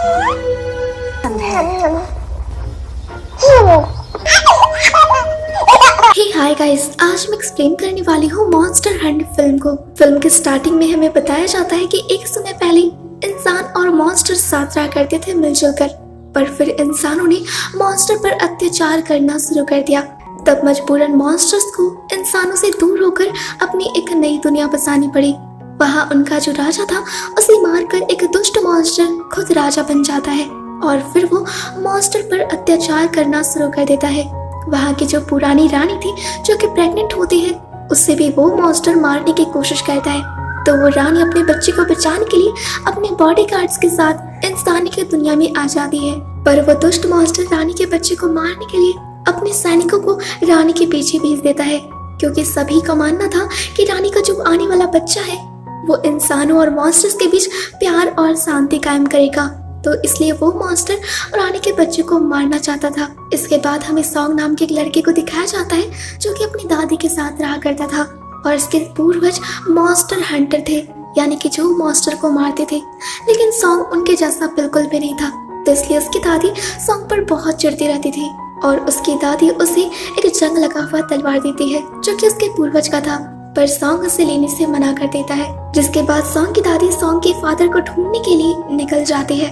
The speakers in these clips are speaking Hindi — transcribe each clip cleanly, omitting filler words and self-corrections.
हे हाय गाइस, आज मैं एक्सप्लेन करने वाली हूँ मॉन्स्टर हंट फिल्म को। फिल्म के स्टार्टिंग में हमें बताया जाता है कि एक समय पहले इंसान और मॉन्स्टर साथ रहा करते थे मिलजुल कर, पर फिर इंसानों ने मॉन्स्टर पर अत्याचार करना शुरू कर दिया। तब मजबूरन मॉन्स्टर्स को इंसानों से दूर होकर अपनी एक नई दुनिया बसानी पड़ी। वहाँ उनका जो राजा था उसे मारकर एक दुष्ट मॉन्स्टर खुद राजा बन जाता है और फिर वो मॉन्स्टर पर अत्याचार करना शुरू कर देता है। वहाँ की जो पुरानी रानी थी जो कि प्रेग्नेंट होती है, उससे भी वो मॉन्स्टर मारने की कोशिश करता है। तो वो रानी अपने बच्चे को बचाने के लिए अपने बॉडीगार्ड्स के साथ इंसानी की दुनिया में आ जाती है, पर वो दुष्ट मॉन्स्टर रानी के बच्चे को मारने के लिए अपने सैनिकों को रानी के पीछे भेज देता है, क्योंकि सभी का मानना था कि रानी का जो आने वाला बच्चा है वो इंसानों और मॉन्स्टर्स के बीच प्यार और शांति कायम करेगा। तो इसलिए वो मॉन्स्टर रानी के बच्चे को मारना चाहता था। इसके बाद हमें सॉन्ग नाम के एक लड़के को दिखाया जाता है जो कि अपनी दादी के साथ रहा करता था और इसके पूर्वज मॉन्स्टर हंटर थे, यानी कि जो मॉन्स्टर को मारते थे। लेकिन सॉन्ग उनके जैसा बिल्कुल भी नहीं था, तो इसलिए उसकी दादी सॉन्ग पर बहुत चिढ़ती रहती थी और उसकी दादी उसे एक जंग लगा हुआ तलवार देती है जो कि उसके पूर्वज का था, पर सॉन्ग उसे लेने से मना कर देता है। जिसके बाद सॉन्ग की दादी सॉन्ग के फादर को ढूंढने के लिए निकल जाती है।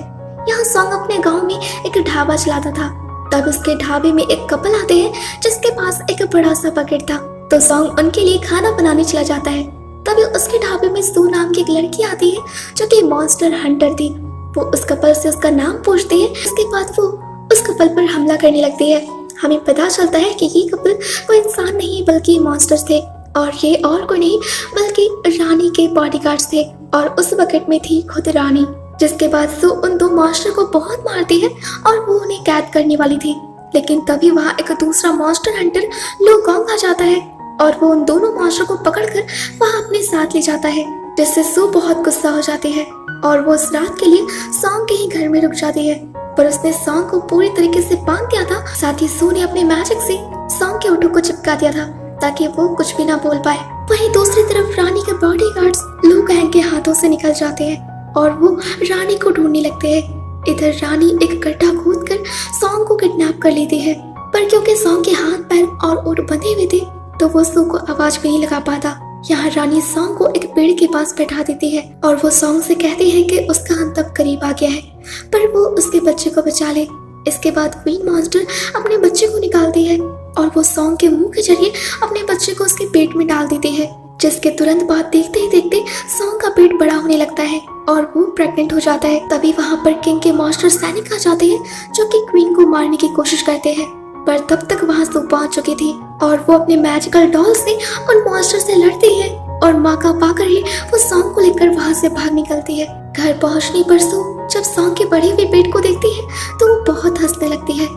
यहाँ सॉन्ग अपने गांव में एक ढाबा चलाता था। तब उसके ढाबे में एक कपल आते हैं जिसके पास एक बड़ा सा बकेट था, तो सॉन्ग उनके लिए खाना बनाने चला जाता है। तभी उसके ढाबे में सू नाम की एक लड़की आती है जो कि मॉन्स्टर हंटर थी। वो उस कपल से उसका नाम पूछती है। उसके बाद वो उस कपल पर हमला करने लगती है। हमें पता चलता है कि ये कपल कोई इंसान नहीं बल्कि मॉन्स्टर्स थे और ये और कोई नहीं बल्कि रानी के बॉडीगार्ड्स थे और उस बकेट में थी खुद रानी। जिसके बाद सू उन दो मॉन्स्टर को बहुत मारती है और वो उन्हें कैद करने वाली थी, लेकिन तभी वहाँ एक दूसरा मॉन्स्टर हंटर लुगोंग आ जाता है और वो उन दोनों मॉन्स्टर को पकड़कर वहाँ अपने साथ ले जाता है, जिससे सू बहुत गुस्सा हो जाती है और वो उस रात के लिए सॉन्ग के ही घर में रुक जाती है। पर उसने सॉन्ग को पूरी तरीके से बांध दिया था। साथ ही सू ने अपने मैजिक से सॉन्ग के होठों को चिपका दिया था ताकि वो कुछ भी ना बोल पाए। वहीं दूसरी तरफ रानी के बॉडीगार्ड्स लुगोंग के हाथों से निकल जाते हैं और वो रानी को ढूंढने लगते हैं। इधर रानी एक गड्ढा खोदकर सॉन्ग को किडनैप कर लेती है, पर क्योंकि सॉन्ग के हाथ पैर और ओठ बंधे हुए थे तो वो सू को आवाज भी नहीं लगा पाता। यहाँ रानी सॉन्ग को एक पेड़ के पास बैठा देती है और वो सॉन्ग से कहती है कि उसका अंत अब करीब आ गया है, पर वो उसके बच्चे को बचा ले। इसके बाद क्वीन मॉन्स्टर अपने बच्चे को निकालती है और वो सॉन्ग के मुंह के जरिए अपने बच्चे को उसके पेट में डाल देती है, जिसके तुरंत बाद देखते ही देखते सॉन्ग का पेट बड़ा होने लगता है और वो प्रेग्नेंट हो जाता है। तभी वहाँ पर किंग के मॉन्स्टर सैनिक आ जाते हैं जो कि क्वीन को मारने की कोशिश करते हैं, पर तब तक वहाँ सू पहुँच चुकी थी और वो अपने मैजिकल डॉल से उन मॉन्स्टर से लड़ती है और मौका पाकर ही वो सॉन्ग को लेकर वहाँ से भाग निकलती है। घर पहुँचने पर सू जब सॉन्ग के बढ़े हुए पेट को देखती है तो वो बहुत हंसने लगती है।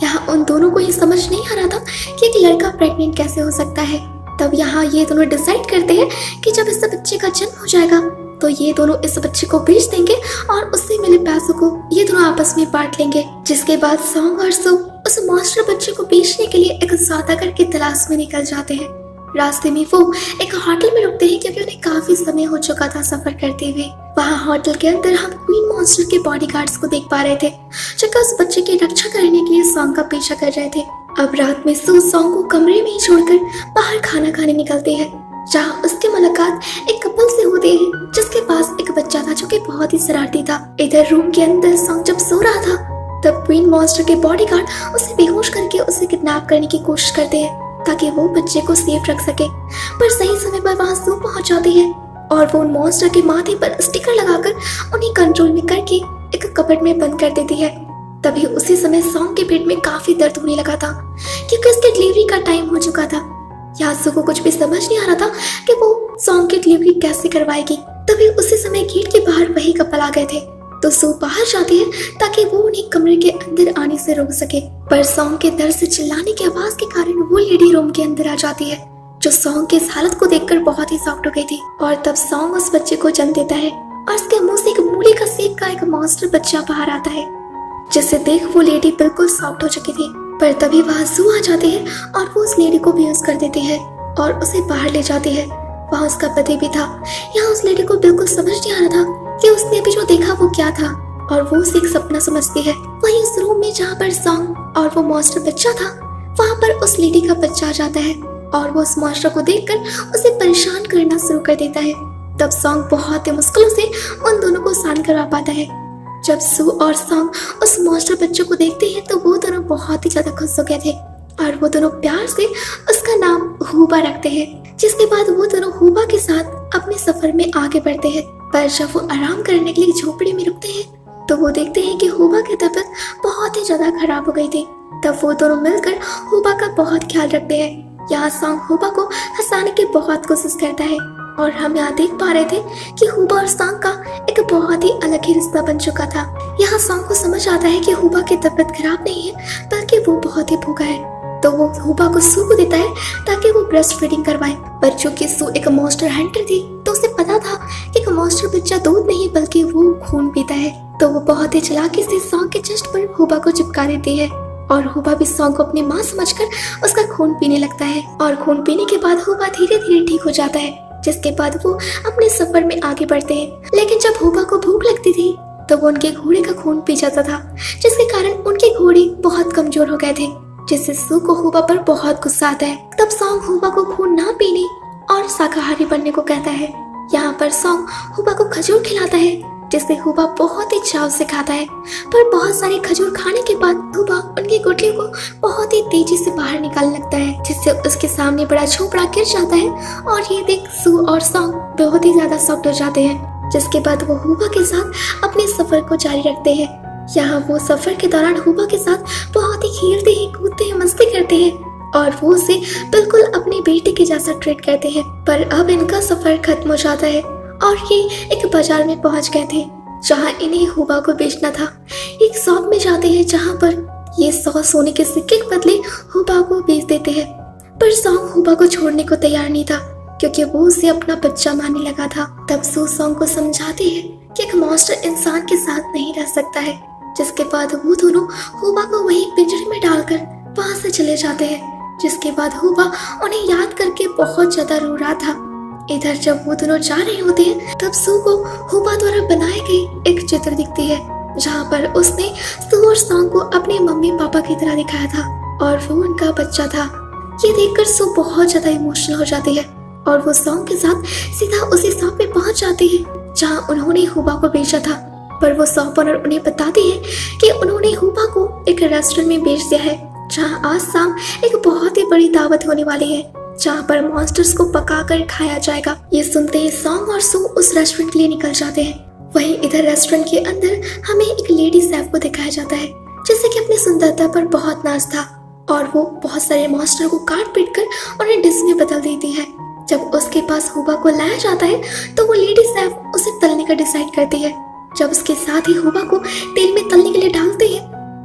यहाँ उन दोनों को ये समझ नहीं आ रहा था कि एक लड़का प्रेग्नेंट कैसे हो सकता है। तब यहाँ ये दोनों डिसाइड करते हैं कि जब इस बच्चे का जन्म हो जाएगा तो ये दोनों इस बच्चे को बेच देंगे और उससे मिले पैसों को ये दोनों आपस में बांट लेंगे। जिसके बाद सॉन्ग और सू उस मॉन्स्टर बच्चे को बेचने के लिए एक सौदागर की तलाश में निकल जाते हैं। रास्ते में वो एक होटल में रुकते हैं क्योंकि उन्हें काफी समय हो चुका था सफर करते हुए। वहाँ होटल के अंदर हम क्वीन मॉन्स्टर के बॉडीगार्ड्स को देख पा रहे थे जो कि उस बच्चे की रक्षा करने के लिए सॉन्ग का पीछा कर रहे थे। अब रात में सू सॉन्ग को कमरे में ही छोड़कर बाहर खाना खाने निकलते हैं, जहाँ उसकी मुलाकात एक कपल से होती है जिसके पास एक बच्चा था जो कि बहुत ही शरारती था। इधर रूम के अंदर सॉन्ग जब सो रहा था तब क्वीन मॉन्स्टर के बॉडीगार्ड उसे बेहोश करके उसे किडनैप करने की कोशिश करते हैं ताकि वो बच्चे को सेफ रख सके। पर सही समय पर वहाँ सू पहुंच जाती है और वो उन मॉन्स्टर के माथे पर स्टिकर लगाकर उन्हें कंट्रोल में करके एक कपड़ में बंद कर देती है। तभी उसी समय सॉन्ग के पेट में काफी दर्द होने लगा था क्योंकि उसके डिलीवरी का टाइम हो चुका था। यहाँ सू को कुछ भी समझ नहीं आ रहा था कि वो सॉन्ग की डिलीवरी कैसे करवाएगी। तभी उसी समय गेट के बाहर वही कपल आ गए थे, तो सू बाहर जाती है ताकि वो उन्हें कमरे के अंदर आने से रोक सके। पर सॉन्ग के दर्द से चिल्लाने की आवाज के कारण वो लेडी रूम के अंदर आ जाती है, जो सॉन्ग के इस हालत को देखकर बहुत ही शॉक्ड हो गई थी। और तब सॉन्ग उस बच्चे को जन्म देता है और उसके मुंह से एक मूली का सेब का एक मॉन्स्टर बच्चा बाहर आता है, जिसे देख वो लेडी बिल्कुल शॉक्ड हो चुकी थी। पर तभी वहाँ सू आ जाते हैं और वो उस लेडी को बेहोश कर देते हैं और उसे बाहर ले जाते हैं। वहाँ उसका पति भी था। यहाँ उस लेडी को बिल्कुल समझ नहीं आ रहा था कि उसने अभी जो देखा वो क्या था। और वो उसे एक सपना समझती है। वहीं उस रूम में जहाँ पर सॉन्ग और वो मॉन्स्टर बच्चा था, वहाँ पर उस लेडी का बच्चा आ जाता है और वो उस मॉन्स्टर को देखकर उसे परेशान करना शुरू कर देता है। तब सॉन्ग बहुत ही मुश्किलों से उन दोनों को शांत करवा पाता है। जब सू और सॉन्ग उस मॉन्स्टर बच्चे को देखते हैं तो वो दोनों बहुत ही ज्यादा खुश हो गए थे और वो दोनों प्यार से उसका नाम हुबा रखते हैं। जिसके बाद वो दोनों हुबा के साथ अपने सफर में आगे बढ़ते हैं। पर जब वो आराम करने के लिए झोपड़ी में रुकते हैं तो वो देखते हैं कि हुबा की तबीयत बहुत ही ज्यादा खराब हो गई थी। तब वो दोनों मिलकर हुबा का बहुत ख्याल रखते हैं। यहाँ सॉन्ग हुबा को हंसाने की बहुत कोशिश करता है और हम यहाँ देख पा रहे थे कि हुबा और सॉन्ग का एक बहुत ही अलग ही रिश्ता बन चुका था। यहाँ सॉन्ग को समझ आता है कि हुबा की तबीयत खराब नहीं है बल्कि वो बहुत ही भूखा है। तो वो हुबा को सू को देता है ताकि वो ब्रेस्ट फीडिंग करवाए। पर चूंकि सू एक मॉन्स्टर हंटर थी तो उसे पता था कि एक मॉन्स्टर बच्चा दूध नहीं बल्कि वो खून पीता है। तो वो बहुत ही चालाकी से सॉन्ग के चेस्ट पर हुबा को चिपका देती है और हुबा भी सॉन्ग को अपनी माँ समझकर उसका खून पीने लगता है। और खून पीने के बाद हुबा धीरे धीरे ठीक हो जाता है। जिसके बाद वो अपने सफर में आगे बढ़ते हैं। लेकिन जब हुबा को भूख लगती थी तो वो उनके घोड़े का खून पी जाता था, जिसके कारण उनके घोड़े बहुत कमजोर हो गए थे, जिससे सू को हुबा पर बहुत गुस्सा आता है। तब सॉन्ग हुबा को खून ना पीने और शाकाहारी बनने को कहता है। यहाँ पर सॉन्ग हुबा को खजूर खिलाता है जिससे हुबा बहुत ही चाव से खाता है। पर बहुत सारी खजूर खाने के बाद हुबा उनकी गुठलियों को बहुत ही तेजी से बाहर निकालने लगता है, जिससे उसके सामने बड़ा झोपड़ा गिर जाता है और ये देख सू और सॉन्ग बहुत ही ज्यादा शॉक्ड हो जाते हैं। जिसके बाद वो हुबा के साथ अपने सफर को जारी रखते हैं। यहाँ वो सफर के दौरान हुबा के साथ बहुत ही खेलते हैं, कूदते हैं, मस्ती करते हैं और वो उसे बिल्कुल अपने बेटे के जैसा ट्रीट करते हैं। पर अब इनका सफर खत्म हो जाता है और ये एक बाजार में पहुंच गए थे जहां इन्हें हुबा को बेचना था। एक शॉप में जाते हैं जहां पर ये 100 सोने के सिक्के के बदले हुबा को बेच देते हैं। पर सॉन्ग हुबा को छोड़ने को तैयार नहीं था क्योंकि वो उसे अपना बच्चा मानने लगा था। तब सू सॉन्ग को समझाते हैं कि एक मॉन्स्टर इंसान के साथ नहीं रह सकता है। जिसके बाद वो दोनों हुबा को वहीं पिंजरे में डालकर वहां से चले जाते हैं। जिसके बाद हुबा उन्हें याद करके बहुत ज्यादा रो रहा था। इधर जब वो दोनों जा रहे होते हैं तब सू को हुबा द्वारा बनाए गए एक चित्र दिखती है जहाँ पर उसने सू और सॉन्ग को अपने मम्मी पापा की तरह दिखाया था और वो उनका बच्चा था। ये देखकर सू बहुत ज्यादा इमोशनल हो जाती है और वो सॉन्ग के साथ सीधा उसी शॉप में पहुंच जाती है जहाँ उन्होंने हुबा को बेचा था। पर वो शॉप ओनर उन्हें बताती है कि उन्होंने हुबा को एक रेस्टोरेंट में बेच दिया है जहाँ आज शाम एक बहुत ही बड़ी दावत होने वाली है जहाँ पर मॉन्स्टर्स को पकाकर खाया जाएगा। ये सुनते ही सॉन्ग और सू उस रेस्टोरेंट के लिए निकल जाते हैं। वहीं इधर रेस्टोरेंट के अंदर हमें एक लेडी शेफ को दिखाया जाता है जिससे कि अपनी सुंदरता पर बहुत नाज था और वो बहुत सारे मॉन्स्टर को काट पीट कर उन्हें डिश में बदल देती है। जब उसके पास हुबा को लाया जाता है तो वो लेडी शेफ उसे तलने का डिसाइड करती है। जब उसके साथ ही हुबा को तेल में तलने के लिए डालते हैं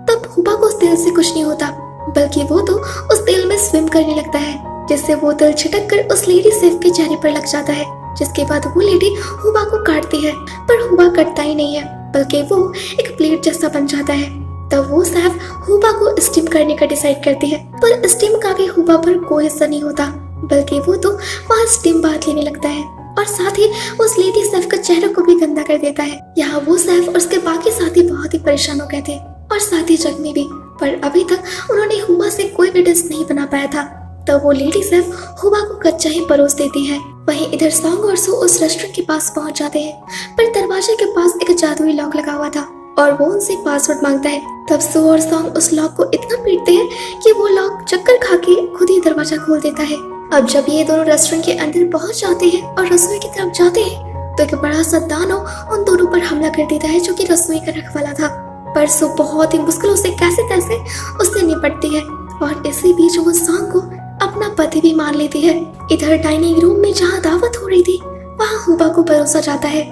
तब हुबा को उस तेल से कुछ नहीं होता बल्कि वो तो उस तेल में स्विम करने लगता है, जिससे वो तेल छिटक कर उस लेडी शेफ के चेहरे पर लग जाता है। जिसके बाद वो लेडी हुबा को काटती है पर हुबा कटता ही नहीं है बल्कि वो एक प्लेट जैसा बन जाता है। तब वो शेफ हुबा को स्टीम करने का डिसाइड करती है पर स्टीम का भी हुबा पर कोई असर नहीं होता बल्कि वो तो वहाँ स्टीम बात लेने लगता है और साथ ही उस लेडी शेफ का चेहरे को भी गंदा कर देता है। यहाँ वो शेफ और उसके बाकी साथी बहुत ही परेशान हो गए थे और साथी जख्मी भी, पर अभी तक उन्होंने हुबा से कोई भी डिश नहीं बना पाया था। तब वो लेडी शेफ हुबा को कच्चा ही परोस देती है। वहीं इधर सॉन्ग और सू उस रेस्टोरेंट के पास पहुंच जाते हैं पर दरवाजे के पास एक जादुई लॉक लगा हुआ था और वो उनसे पासवर्ड मांगता है। तब सू और सॉन्ग उस लॉक को इतना पीटते हैं कि वो लॉक चक्कर खा के खुद ही दरवाजा खोल देता है। अब जब ये दोनों रेस्टोरेंट के अंदर पहुंच जाते हैं और रसोई की तरफ जाते हैं तो एक बड़ा सा दानव उन दोनों पर हमला कर देता है जो कि रसोई का रखवाला था। पर सू बहुत ही मुश्किलों से कैसे तैसे उससे निपटती है और इसी बीच वो सॉन्ग को अपना पति भी मान लेती है। इधर डाइनिंग रूम में जहाँ दावत हो रही थी वहाँ हुबा को परोसा जाता है।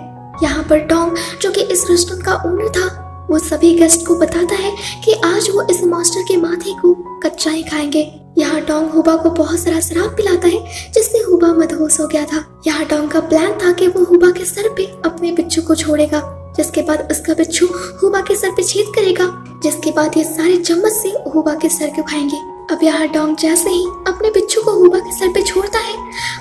यहाँ पर टॉम जो कि इस रेस्टोरेंट का ओनर था वो सभी गेस्ट को बताता है कि आज वो इस मास्टर के माथे को कच्चा ही खाएंगे। यहाँ टॉम हुबा को बहुत सारा शराब पिलाता है जिससे हुबा मदहोश हो गया था। यहाँ टॉम का प्लान था कि वो हुबा के सर पे अपने बिच्छू को छोड़ेगा, जिसके बाद उसका बिच्छू हुबा के सर पे छेद करेगा, जिसके बाद ये सारे चम्मच से हुबा के सर को खाएंगे। अब यहाँ टॉम जैसे ही अपने बिच्छू को हुबा के सर पे छोड़ता है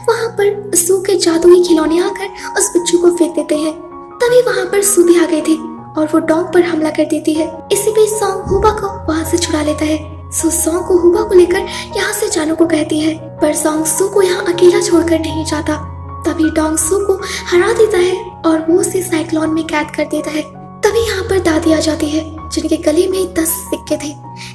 वहाँ पर सू के जादुई खिलौने आकर उस बिच्छू को फेंक देते हैं। तभी वहाँ पर सू भी आ गए थे और वो डोंग पर हमला कर देती है। इसी बीच सॉन्ग हुबा को वहाँ से छुड़ा लेता है। सो सॉन्ग को हुबा को लेकर यहाँ से जाने को कहती है, पर सॉन्ग सू को यहाँ अकेला छोड़कर नहीं जाता। तभी डोंग सू को हरा देता है और वो उसे साइक्लोन में कैद कर देता है। तभी यहाँ पर दादी आ जाती है, जिनके गले में 10 सिक्के थे।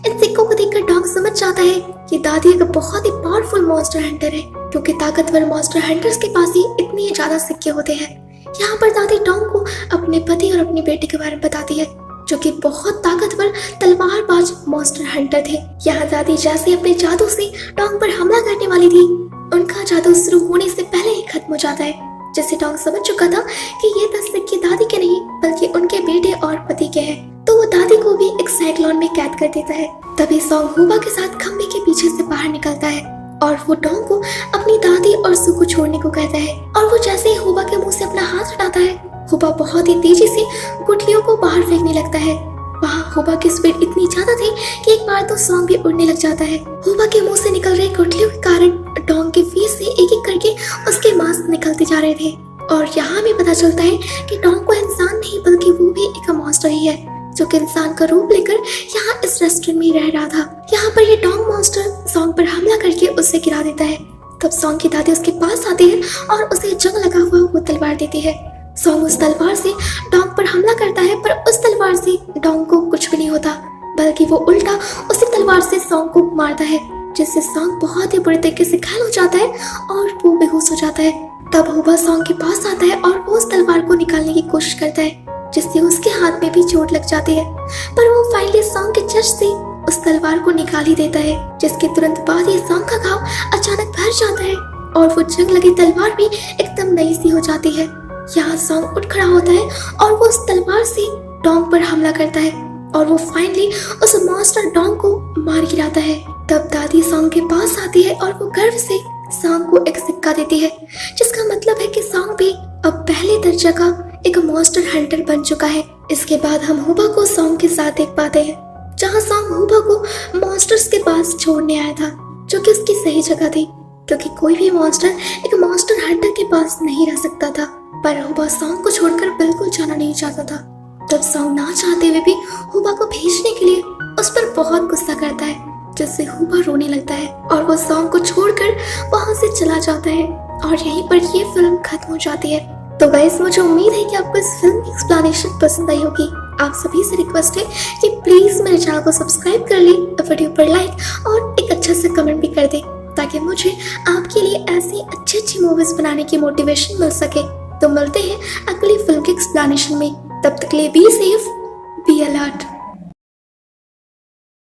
इन सिक्कों को देखकर डोंग समझ जाता है कि दादी एक बहुत ही पावरफुल मॉन्स्टर हंटर है, क्योंकि ताकतवर मॉन्स्टर हंटर्स के पास ही इतने ज्यादा सिक्के होते हैं। यहाँ पर दादी डोंग को अपने पति और अपनी बेटी के बारे में बताती है, जो कि बहुत ताकतवर तलवारबाज मॉन्स्टर हंटर थे। यहाँ दादी जैसे अपने जादू से डोंग पर हमला करने वाली थी, उनका जादू शुरू होने से पहले ही खत्म हो जाता है, जिससे डोंग समझ चुका था कि ये 10 सिक्के दादी के नहीं बल्कि उनके बेटे और पति के हैं। तो वो दादी को भी एक साइक्लोन में कैद कर देता है। तभी सॉन्ग हुबा के साथ खंबे के पीछे से बाहर निकलता है और वो डोंग को अपनी दादी और सू को छोड़ने को कहता है। और वो जैसे ही हुबा के मुंह से अपना हाथ हटाता है, हुबा बहुत ही तेजी से गुठलियों को बाहर फेंकने लगता है। वहाँ हुबा की स्पीड इतनी ज्यादा थी कि एक बार तो सॉन्ग भी उड़ने लग जाता है। हुबा के मुंह से निकल रही गुठलियों के कारण डोंग के फेस से एक एक करके उसके मांस निकलते जा रहे थे। और यहाँ भी पता चलता है कि डोंग को इंसान नहीं बल्कि वो भी एक मॉन्स्टर ही है, जो कि इंसान का रूप लेकर यहाँ इस रेस्टोरेंट में रह रहा था। यहाँ पर ये डोंग मॉन्स्टर सॉन्ग पर हमला करके उसे गिरा देता है। तब सॉन्ग की दादी उसके पास आती है और उसे जंग लगा हुआ वो तलवार देती है। सॉन्ग उस तलवार से डोंग पर हमला करता है, पर उस तलवार से डोंग को कुछ भी नहीं होता, बल्कि वो उल्टा उसी तलवार से सॉन्ग को मारता है, जिससे सॉन्ग बहुत ही बुरे तरीके से घायल हो जाता है और वो बेहोश हो जाता है। तब हुबा सॉन्ग के पास आता है और वो उस तलवार को निकालने की कोशिश करता है, जिससे उसके हाथ में भी चोट लग जाती है। पर वो फाइनली सॉन्ग के जस्ट से उस तलवार को निकाल ही देता है, जिसके तुरंत बाद ही सॉन्ग का घाव अचानक भर जाता है और वो जंग लगी तलवार भी एकदम नई सी हो जाती है। यहाँ सॉन्ग उठ खड़ा होता है और वो उस तलवार से डोंग पर हमला करता है और वो फाइनली उस मॉन्स्टर डोंग को मार गिराता है। तब दादी सॉन्ग के पास आती है और वो गर्व से सॉन्ग को एक सिक्का देती है, जिसका मतलब है कि सॉन्ग भी अब पहले दर्जा का एक मॉन्स्टर हंटर बन चुका है। इसके बाद हम हुबा को सॉन्ग के साथ देख पाते हैं, जहाँ सॉन्ग हुबा को मॉन्स्टर्स के पास छोड़ने आया था, जो कि उसकी सही जगह थी, क्योंकि कोई भी मॉन्स्टर एक मॉन्स्टर हंटर के पास नहीं रह सकता था। पर हुबा सॉन्ग को छोड़कर बिल्कुल जाना नहीं चाहता था। तब सॉन्ग ना चाहते हुए भी हुबा को भेजने के लिए उस पर बहुत गुस्सा करता है, जिससे हुबा रोने लगता है और वो सॉन्ग को छोड़कर वहां से चला जाता है और यहीं पर ये फिल्म खत्म हो जाती है। तो गाइस, मुझे उम्मीद है कि आपको इस फिल्म की एक्सप्लेनेशन पसंद आई होगी। आप सभी से रिक्वेस्ट है कि प्लीज मेरे चैनल को सब्सक्राइब कर लें, वीडियो पर लाइक और एक अच्छा सा कमेंट भी कर दें, ताकि मुझे आपके लिए ऐसी अच्छी मूवीज बनाने की मोटिवेशन मिल सके। तो मिलते हैं अगली फिल्म के एक्सप्लेनेशन में। तब तक के लिए बी सेफ, बी अलर्ट।